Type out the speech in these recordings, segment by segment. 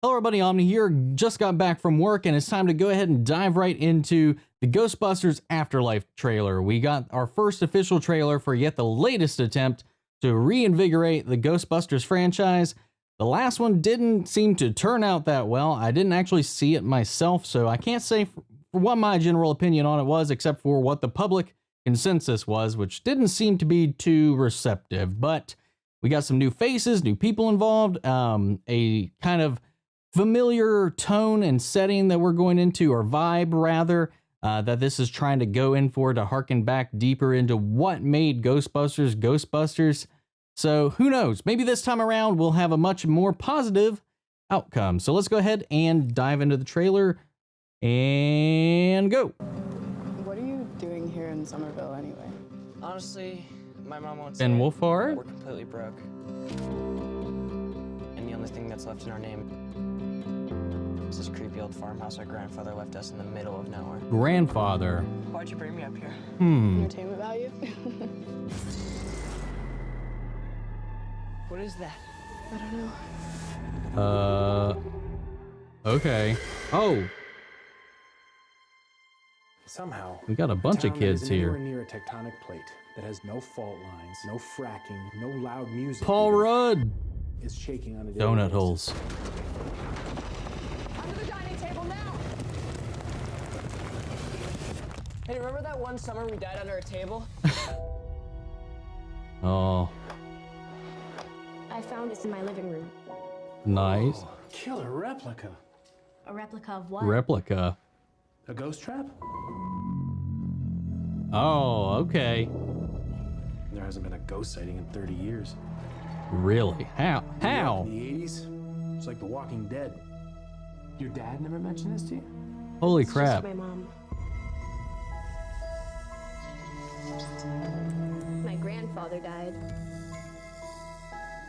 Hello everybody, Omni here. Just got back from work and it's time to go ahead and dive right into the Ghostbusters Afterlife trailer. We got our first official trailer for yet the latest attempt to reinvigorate the Ghostbusters franchise. The last one didn't seem to turn out that well. I didn't actually see it myself, so I can't say for what my general opinion on it was, except for what the public consensus was, which didn't seem to be too receptive. But we got some new faces, new people involved, a kind of familiar tone and setting that we're going into, or vibe rather, that this is trying to go in for, to harken back deeper into what made Ghostbusters Ghostbusters. So who knows, maybe this time around we'll have a much more positive outcome. So let's go ahead and dive into the trailer and go. What are you doing here in Somerville anyway? Honestly, my mom won't say And it. Wolfhard? We're completely broke. And the only thing that's left in our name is this creepy old farmhouse our grandfather left us in the middle of nowhere. Grandfather. Why'd you bring me up here? Entertainment value? What is that? I don't know. Okay. Oh, Somehow, we got a bunch of town that kids isn't anywhere here. near a tectonic plate, that has no fault lines, no fracking, no loud music, Paul even, Rudd. is shaking on a daily Donut basis. holes. Under the dining table now! Hey, remember that one summer we died under a table? Oh, I found this in my living room. nice. Killer replica. A replica of what? Replica. A ghost trap? Oh, okay. There hasn't been a ghost sighting in 30 years. Really? How? How? In the 80s, it's like The Walking Dead. Your dad never mentioned this to you? Holy It's crap. just my mom. My grandfather died.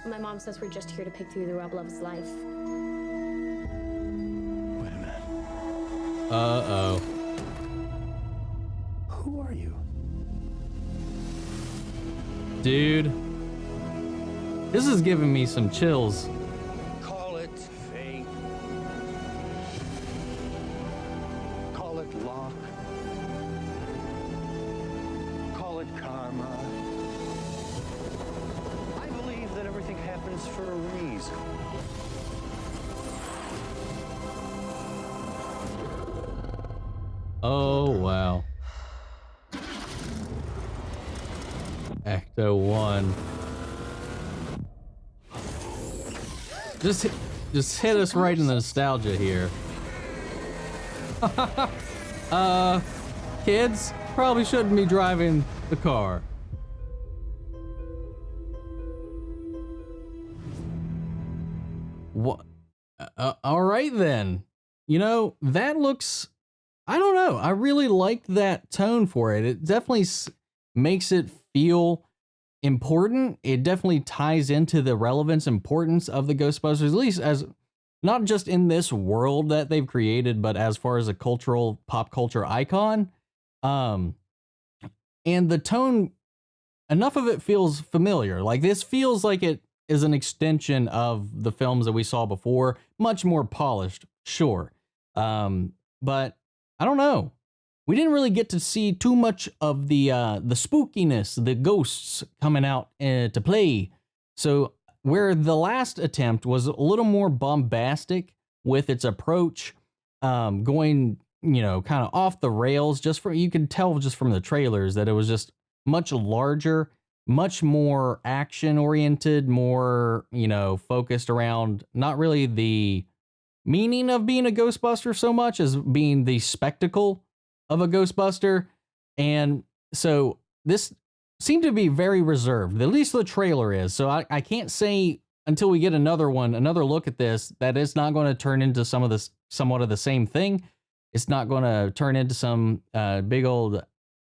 My mom says we're just here to pick through the rubble of his life. Wait a minute. Uh-oh. Who are you? Dude. This is giving me some chills. Call it fate. Call it luck. Call it karma. I believe that everything happens for a reason. Oh, wow. Ecto 1. Just hit us right in the nostalgia here. Kids probably shouldn't be driving the car. What? All right then. You know, that looks, I don't know. I really liked that tone for it. It definitely makes it feel important. It definitely ties into the relevance, importance of the Ghostbusters, at least as not just in this world that they've created, but as far as a cultural, pop culture icon. And the tone, enough of it feels familiar. Like this feels like it is an extension of the films that we saw before, much more polished, sure. But I don't know. We didn't really get to see too much of the spookiness, the ghosts coming out to play. So where the last attempt was a little more bombastic with its approach, going, you know, kind of off the rails, you could tell just from the trailers that it was just much larger, much more action oriented, more, you know, focused around not really the meaning of being a Ghostbuster so much as being the spectacle of a Ghostbuster. And so this seemed to be very reserved, at least the trailer is. So I can't say until we get another look at this, that it's not going to turn into somewhat of the same thing. It's not going to turn into some big old,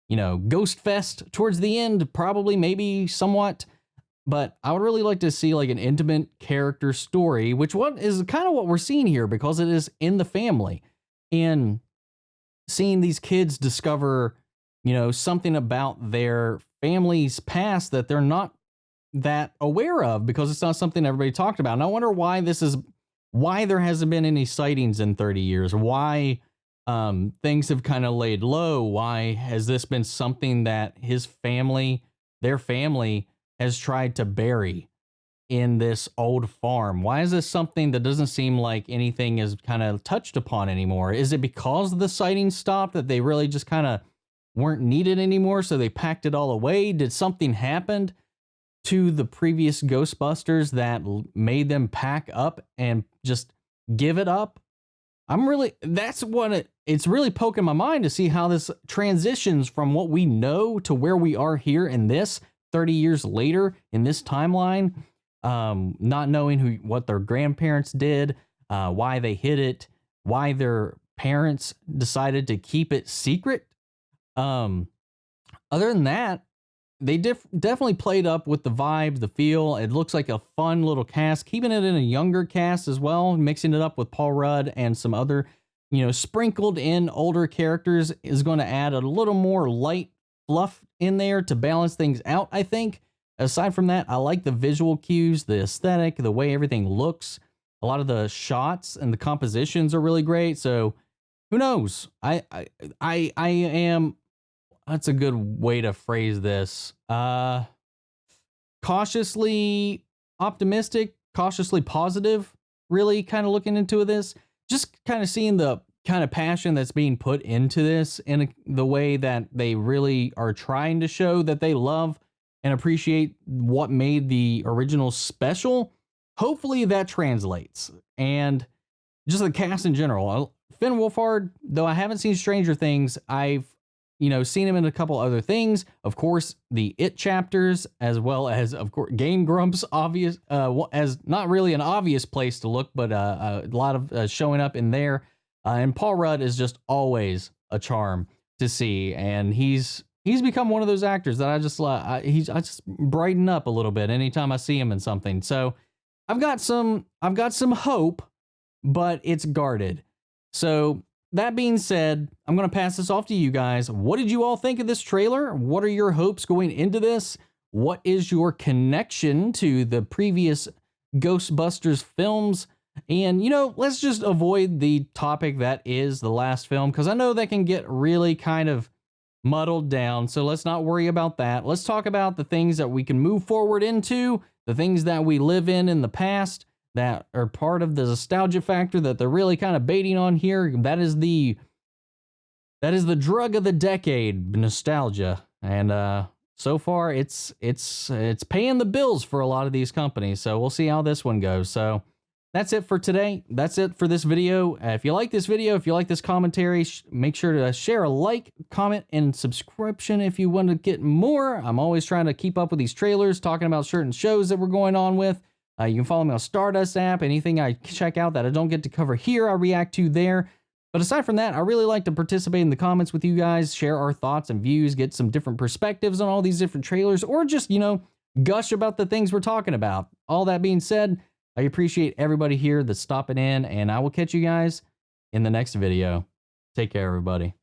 you know, ghost fest towards the end, probably, maybe somewhat. But I would really like to see like an intimate character story, which is kind of what we're seeing here, because it is in the family. And seeing these kids discover, you know, something about their family's past that they're not that aware of, because it's not something everybody talked about. And I wonder why why there hasn't been any sightings in 30 years, why things have kind of laid low. Why has this been something that their family has tried to bury in this old farm? Why is this something that doesn't seem like anything is kind of touched upon anymore? Is it because the sightings stopped that they really just kind of weren't needed anymore, so they packed it all away? Did something happen to the previous Ghostbusters that made them pack up and just give it up? It's really poking my mind to see how this transitions from what we know to where we are here in this 30 years later in this timeline, not knowing what their grandparents did, why they hid it, why their parents decided to keep it secret. Other than that, they definitely played up with the vibe, the feel. It looks like a fun little cast, keeping it in a younger cast as well, mixing it up with Paul Rudd and some other, sprinkled in older characters is going to add a little more light fluff in there to balance things out, I think. Aside from that, I like the visual cues, the aesthetic, the way everything looks. A lot of the shots and the compositions are really great. So who knows? I am, that's a good way to phrase this. Cautiously optimistic, cautiously positive, really kind of looking into this. Just kind of seeing the kind of passion that's being put into this in the way that they really are trying to show that they love and appreciate what made the original special. Hopefully that translates. And just the cast in general. Finn Wolfhard, though I haven't seen Stranger Things, I've seen him in a couple other things. Of course, the It chapters, as well as, of course, Game Grumps, obvious, as not really an obvious place to look, but a lot of showing up in there. And Paul Rudd is just always a charm to see, and he's become one of those actors that I just brighten up a little bit anytime I see him in something. So I've got some hope, but it's guarded. So that being said, I'm going to pass this off to you guys. What did you all think of this trailer? What are your hopes going into this? What is your connection to the previous Ghostbusters films? And, let's just avoid the topic that is the last film, because I know that can get really kind of muddled down. So let's not worry about that. Let's talk about the things that we can move forward into, the things that we live in the past, that are part of the nostalgia factor that they're really kind of baiting on here. That is the drug of the decade, nostalgia. And so far it's paying the bills for a lot of these companies. So we'll see how this one goes. So that's it for today. That's it for this video. If you like this video, if you like this commentary, make sure to share a like, comment, and subscription if you want to get more. I'm always trying to keep up with these trailers, talking about certain shows that we're going on with. You can follow me on Stardust app. Anything I check out that I don't get to cover here, I react to there. But aside from that, I really like to participate in the comments with you guys, share our thoughts and views, get some different perspectives on all these different trailers, or just, gush about the things we're talking about. All that being said, I appreciate everybody here that's stopping in, and I will catch you guys in the next video. Take care, everybody.